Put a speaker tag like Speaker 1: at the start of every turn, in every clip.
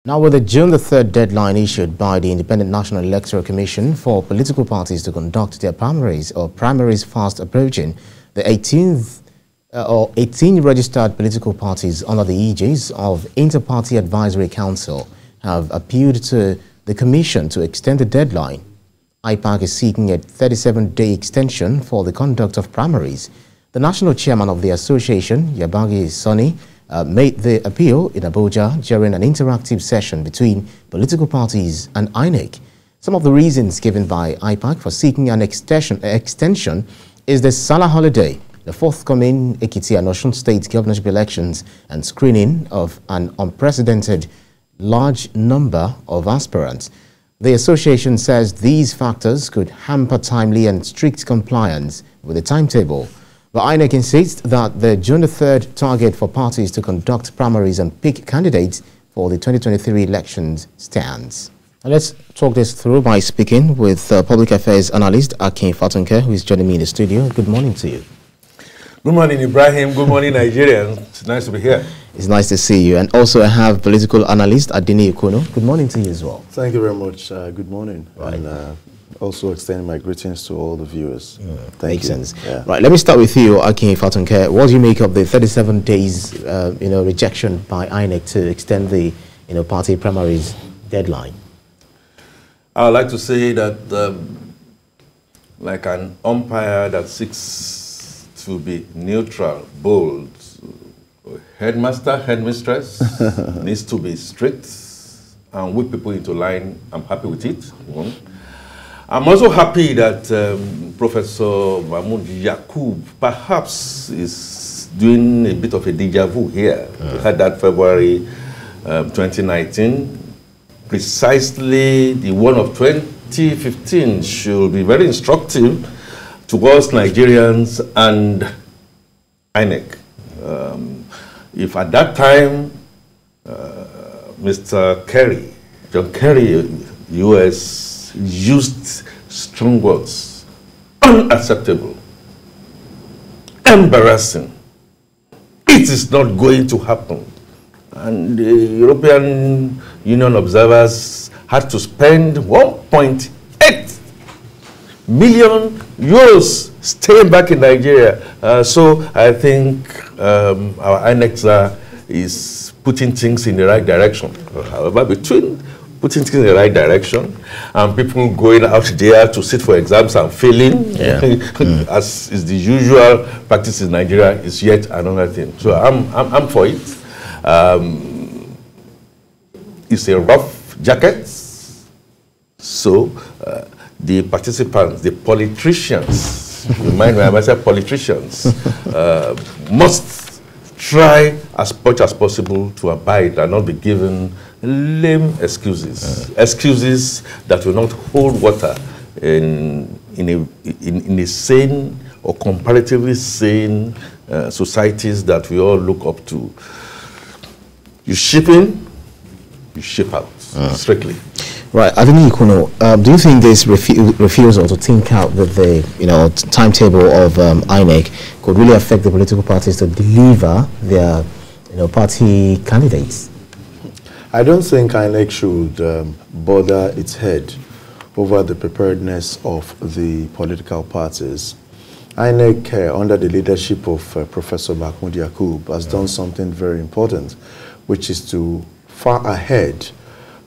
Speaker 1: Now, with the June the 3rd deadline issued by the Independent National Electoral Commission for political parties to conduct their primaries fast approaching, the 18 registered political parties under the aegis of Inter-Party Advisory Council have appealed to the Commission to extend the deadline. IPAC is seeking a 37-day extension for the conduct of primaries. The national chairman of the association, Yabagi Sonny, made the appeal in Abuja during an interactive session between political parties and INEC. Some of the reasons given by IPAC for seeking an extension is the Salah holiday, the forthcoming Ekiti and Osun State governorship elections, and screening of an unprecedented large number of aspirants. The association says these factors could hamper timely and strict compliance with the timetable. But INEC insists that the June the 3rd target for parties to conduct primaries and pick candidates for the 2023 elections stands. Now let's talk this through by speaking with public affairs analyst Akin Fatunke, who is joining me in the studio. Good morning to you.
Speaker 2: Good morning, Ibrahim. Good morning, Nigerians. It's nice to be here.
Speaker 1: It's nice to see you. And also I have political analyst Adini Ikuno. Good morning to you as well.
Speaker 3: Thank you very much. Good morning. Right. And also extending my greetings to all the viewers.
Speaker 1: Makes sense. Yeah. Right, let me start with you, Akin Fatunke. What do you make of the 37 days, rejection by INEC to extend the, party primaries deadline?
Speaker 2: I would like to say that, like an umpire that seeks to be neutral, bold, headmaster, headmistress needs to be strict and whip people into line. I'm happy with it. I'm also happy that Professor Mahmoud Yakub perhaps is doing a bit of a deja vu here. We had that February 2019. Precisely the one of 2015 should be very instructive towards Nigerians and INEC. If at that time, Mr. Kerry, John Kerry, US, used strong words, unacceptable, embarrassing, it is not going to happen. And the European Union observers had to spend 1.8 million euros staying back in Nigeria. So I think our INEC is putting things in the right direction. However, between putting things in the right direction and people going out there to sit for exams and failing, as is the usual practice in Nigeria, is yet another thing. So I'm for it. It's a rough jacket. So the participants, the politicians, remind me, I said politicians, must try as much as possible to abide and not be given lame excuses, excuses that will not hold water in a sane or comparatively sane societies that we all look up to. You ship in, you ship out, strictly.
Speaker 1: Right, Adini Ikuno, do you think this refusal to think out that the timetable of INEC could really affect the political parties to deliver their party candidates?
Speaker 3: I don't think INEC should bother its head over the preparedness of the political parties. INEC, under the leadership of Professor Mahmoud Yakub, has done something very important, which is to far ahead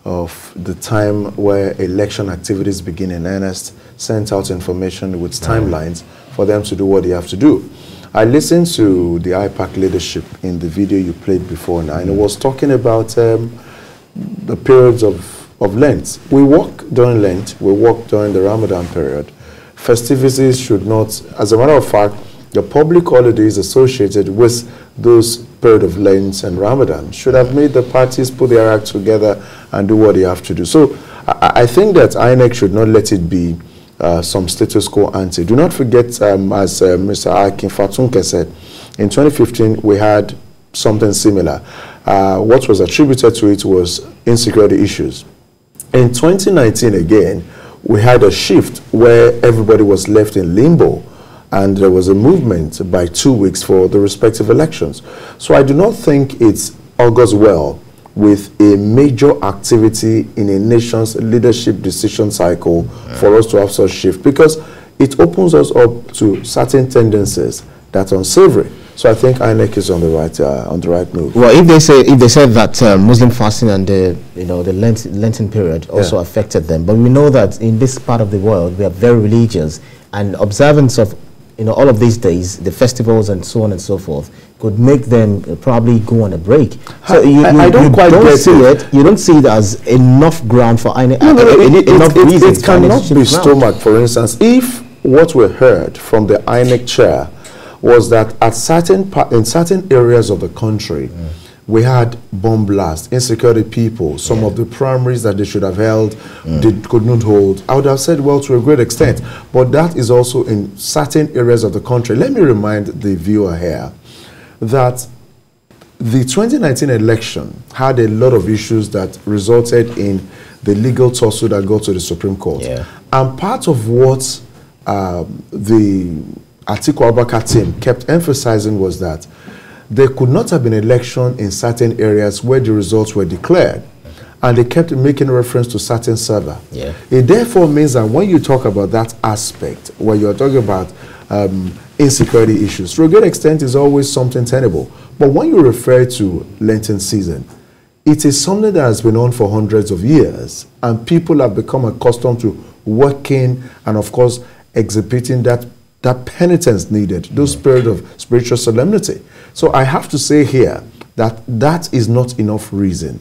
Speaker 3: of the time where election activities begin in earnest, sent out information with timelines for them to do what they have to do. I listened to the IPAC leadership in the video you played before now, and it was talking about the periods of Lent. We work during Lent, we work during the Ramadan period. Festivities should not, as a matter of fact, the public holidays associated with those period of Lent and Ramadan should have made the parties put their act together and do what they have to do. So I think that INEC should not let it be some status quo ante. Do not forget, as Mr. Akin Fatunke said, in 2015 we had something similar. What was attributed to it was insecurity issues. In 2019 again, we had a shift where everybody was left in limbo, and there was a movement by 2 weeks for the respective elections. So I do not think it augurs well with a major activity in a nation's leadership decision cycle for us to have such shift, because it opens us up to certain tendencies that are unsavory. So I think INEC is on the right move.
Speaker 1: Well, if they said that Muslim fasting and the Lenten period also affected them, but we know that in this part of the world we are very religious, and observance of all of these days, the festivals and so on and so forth, could make them probably go on a break. So
Speaker 3: I don't quite see
Speaker 1: it. You don't see it as enough ground for INEC.
Speaker 3: It cannot be stomach, for instance. If what we heard from the INEC chair was that in certain areas of the country, we had bomb blasts, insecurity people, some of the primaries that they should have held, they could not hold. I would have said, well, to a great extent. But that is also in certain areas of the country. Let me remind the viewer here that the 2019 election had a lot of issues that resulted in the legal tussle that got to the Supreme Court. And part of what the Atiku Abubakar team kept emphasizing was that there could not have been election in certain areas where the results were declared, and they kept making reference to certain server. It therefore means that when you talk about that aspect, where you're talking about insecurity issues, to a great extent is always something tenable. But when you refer to Lenten season, it is something that has been on for hundreds of years, and people have become accustomed to working and, of course, exhibiting that penitence needed, those spirit of spiritual solemnity. So I have to say here that that is not enough reason.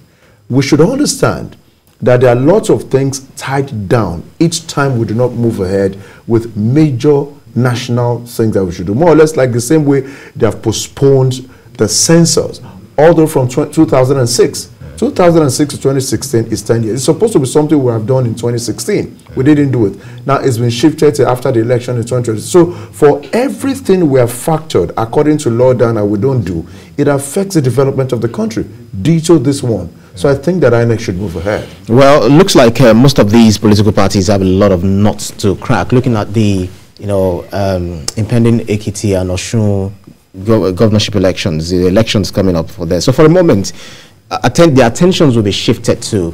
Speaker 3: We should understand that there are lots of things tied down each time we do not move ahead with major national things that we should do. More or less like the same way they have postponed the census all the way from 2006. 2006 to 2016 is 10 years. It's supposed to be something we have done in 2016. We didn't do it. Now it's been shifted to after the election in 2020. So for everything we have factored according to law down and we don't do, it affects the development of the country. Ditto this one. So I think that INEC should move ahead.
Speaker 1: Well, it looks like most of these political parties have a lot of nuts to crack. Looking at the impending Ekiti and Osun governorship elections, the elections coming up for there. So for a moment, the attentions will be shifted to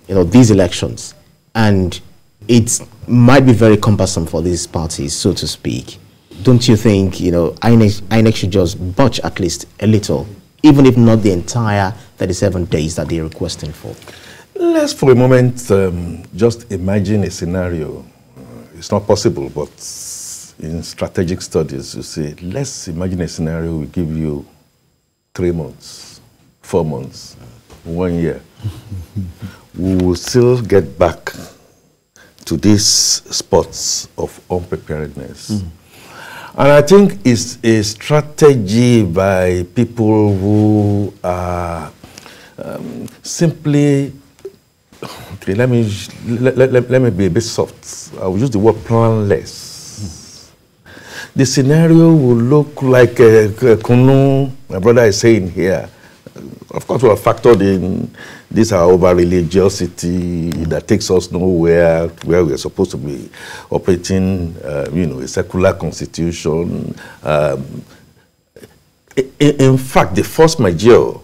Speaker 1: these elections, and it might be very cumbersome for these parties, so to speak. Don't you think INEC should just budge at least a little, even if not the entire 37 days that they're requesting for?
Speaker 2: Let's for a moment just imagine a scenario. It's not possible, but in strategic studies you say, let's imagine a scenario we give you 3 months, 4 months, 1 year. We will still get back to these spots of unpreparedness. And I think it's a strategy by people who are simply, okay, let me be a bit soft. I will use the word planless. The scenario will look like Kunu, my brother is saying here. Of course, we have factored in this over religiosity that takes us nowhere, where we are supposed to be operating, a secular constitution. In fact, the force majeure,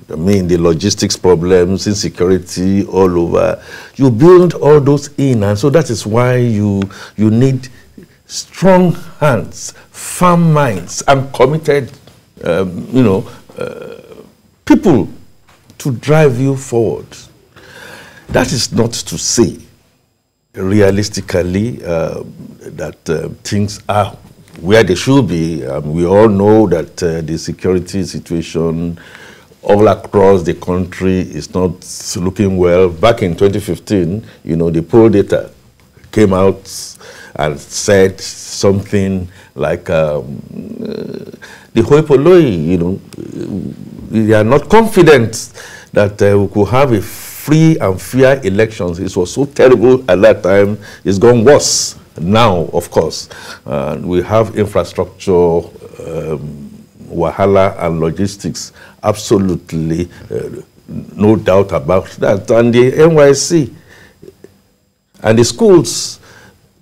Speaker 2: the logistics problems, insecurity all over, you build all those in, and so that is why you need strong hands, firm minds, and committed, people to drive you forward. That is not to say, realistically, that things are where they should be. We all know that the security situation all across the country is not looking well. Back in 2015, the poll data came out and said something like the Hoipoloi, we are not confident that we could have a free and fair elections. It was so terrible at that time. It's gone worse now, of course. We have infrastructure, wahala and logistics, absolutely no doubt about that. And the NYC and the schools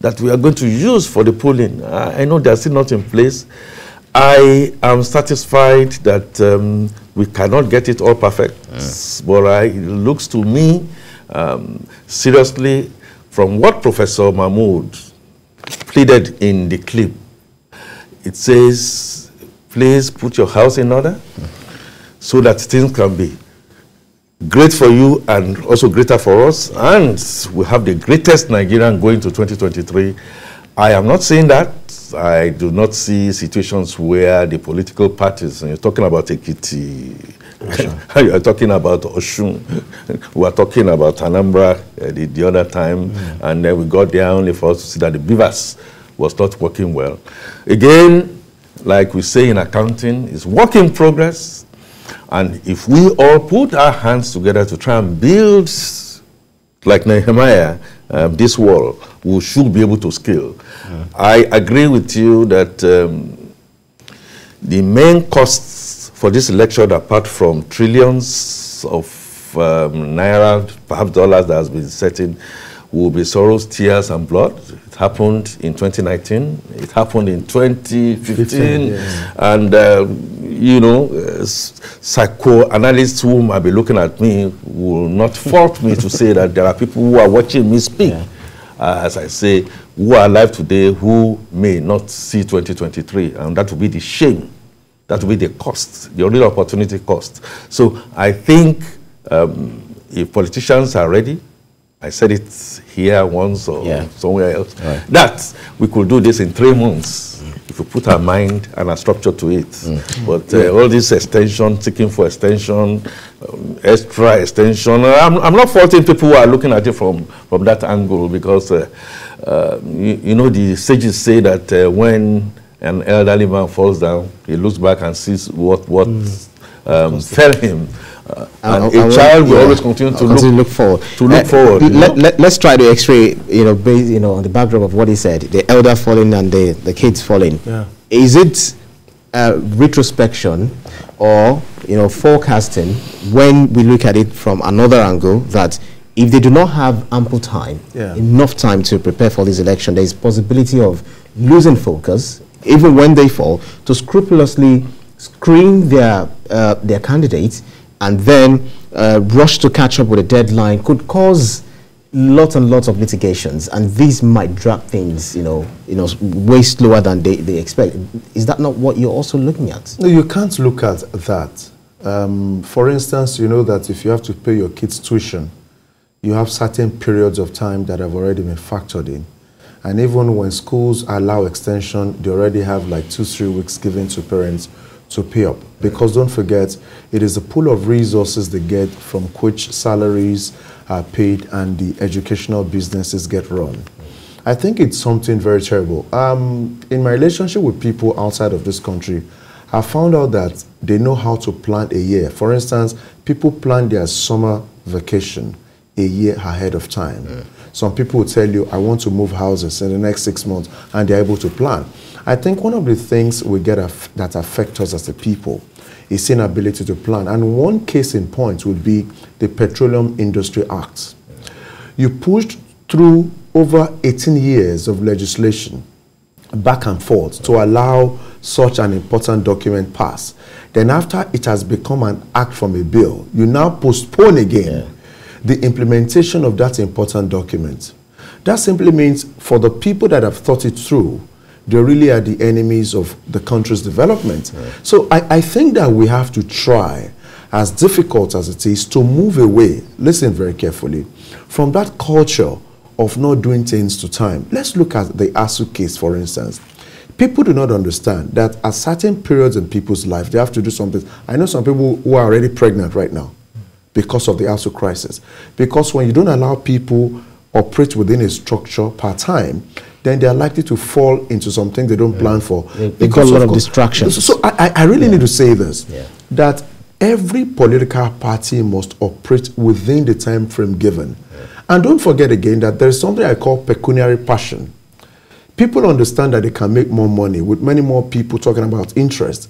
Speaker 2: that we are going to use for the polling, I know they're still not in place. I am satisfied that we cannot get it all perfect, but it looks to me, seriously, from what Professor Mahmood pleaded in the clip, it says, please put your house in order so that things can be great for you and also greater for us, and we have the greatest Nigerian going to 2023. I am not saying that. I do not see situations where the political parties, and you're talking about Ekiti, you're talking about Oshun, we are talking about Anambra the other time, and then we got there only for us to see that the beavers was not working well. Again, like we say in accounting, it's work in progress, and if we all put our hands together to try and build, like Nehemiah, this wall, we should be able to scale. I agree with you that the main costs for this election, apart from trillions of naira, perhaps dollars that has been setting, will be sorrows, tears, and blood. It happened in 2019. It happened in 2015. Yes. And, you know, psychoanalysts who might be looking at me will not fault me to say that there are people who are watching me speak. Yeah. As I say, who are alive today who may not see 2023, and that will be the shame, that will be the cost, the only opportunity cost. So I think if politicians are ready, I said it here once or somewhere else, that we could do this in 3 months if we put our mind and our structure to it. But all this extension, seeking for extension, extra extension, I'm not faulting people who are looking at it from that angle, because you know, the sages say that when an elderly man falls down, he looks back and sees what fell him. And a child will always continue to look forward.
Speaker 1: Let's try to X-ray, based, on the backdrop of what he said, the elder falling and the kids falling. Yeah. Is it retrospection or forecasting when we look at it from another angle, that if they do not have ample time, enough time to prepare for this election, there is possibility of losing focus, even when they fall, to scrupulously screen their candidates and then rush to catch up with a deadline, could cause lots and lots of litigations, and these might drag things, way slower than they expect. Is that not what you're also looking at?
Speaker 3: No, you can't look at that. For instance, you know that if you have to pay your kids tuition, you have certain periods of time that have already been factored in. And even when schools allow extension, they already have like 2-3 weeks given to parents to pay up. Because don't forget, it is a pool of resources they get from which salaries are paid and the educational businesses get run. I think it's something very terrible. In my relationship with people outside of this country, I found out that they know how to plan a year. For instance, people plan their summer vacation a year ahead of time. Some people will tell you, I want to move houses in the next 6 months, and they're able to plan. I think one of the things we get that affect us as a people is inability to plan. And one case in point would be the Petroleum Industry Act. You pushed through over 18 years of legislation back and forth to allow such an important document pass. Then after it has become an act from a bill, you now postpone again the implementation of that important document. That simply means for the people that have thought it through, they really are the enemies of the country's development. So I think that we have to try, as difficult as it is, to move away, listen very carefully, from that culture of not doing things to time. Let's look at the ASU case, for instance. People do not understand that at certain periods in people's life, they have to do something. I know some people who are already pregnant right now because of the ASU crisis. Because when you don't allow people operate within a structure per time, then they are likely to fall into something they don't plan for.
Speaker 1: Because a lot of distractions.
Speaker 3: So I really need to say this, that every political party must operate within the time frame given. And don't forget again that there is something I call pecuniary passion. People understand that they can make more money with many more people talking about interest.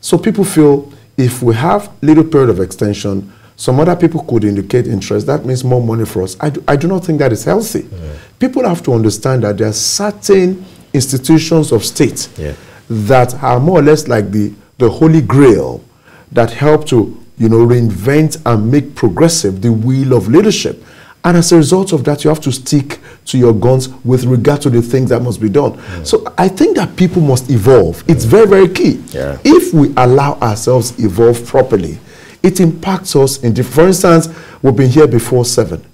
Speaker 3: So people feel if we have little period of extension, some other people could indicate interest. That means more money for us. I do not think that is healthy. People have to understand that there are certain institutions of state that are more or less like the holy grail that help to, reinvent and make progressive the wheel of leadership. And as a result of that, you have to stick to your guns with regard to the things that must be done. So I think that people must evolve. It's very, very key. If we allow ourselves evolve properly, it impacts us in different. For instance, we've been here before 7.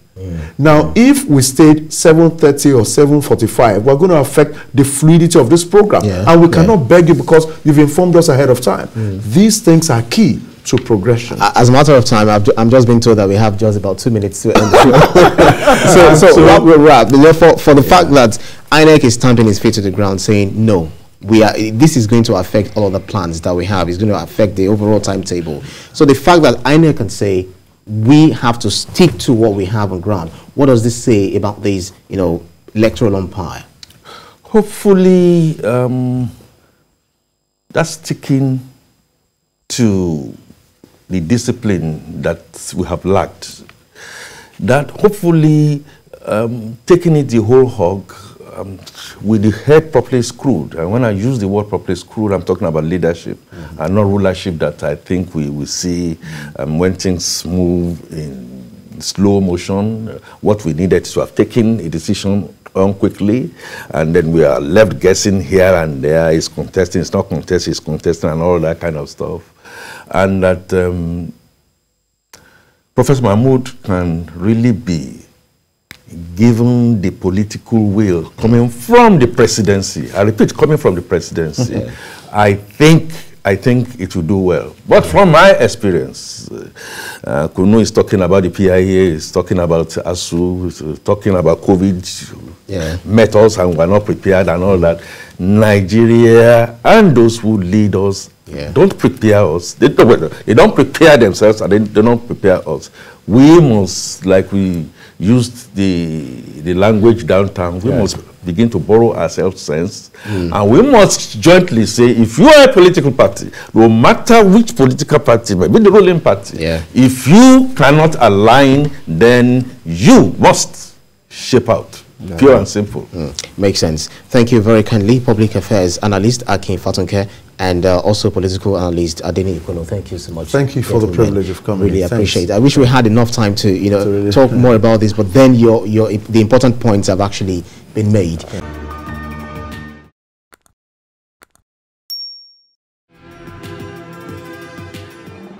Speaker 3: Now, if we stayed 7:30 or 7:45, we're going to affect the fluidity of this program. And we cannot beg you because you've informed us ahead of time. These things are key to progression.
Speaker 1: As a matter of time, I'm just being told that we have just about 2 minutes to end the show. so we'll wrap. For the fact that INEC is stamping his feet to the ground saying, no, this is going to affect all of the plans that we have. It's going to affect the overall timetable. So the fact that INEC can say, we have to stick to what we have on ground. What does this say about this, electoral umpire?
Speaker 2: Hopefully, that's sticking to the discipline that we have lacked. That hopefully taking it the whole hog with the head properly screwed. And when I use the word properly screwed, I'm talking about leadership and not rulership that I think we see when things move in slow motion. What we needed to have taken a decision on quickly, and then we are left guessing here and there. It's contesting, it's not contesting, it's contesting, and all that kind of stuff. And that Professor Mahmoud can really be given the political will coming from the presidency. I repeat, coming from the presidency. I think it will do well. But from my experience, Kunu is talking about the PIA, is talking about ASU, is talking about COVID methods, and we're not prepared and all that. Nigeria and those who lead us don't prepare us. They don't prepare themselves, and they don't prepare us. We must, like we used the language downtown, we must begin to borrow ourselves sense, and we must jointly say, if you are a political party, no matter which political party, maybe the ruling party, if you cannot align, then you must shape out. Pure and simple.
Speaker 1: Makes sense. Thank you very kindly, Public Affairs Analyst Akin Fatunke, and also Political Analyst Adeni Ikono. Thank you so much.
Speaker 3: Thank you for the privilege of coming.
Speaker 1: Really appreciate it. I wish we had enough time to, talk more about this, but then the important points have actually been made.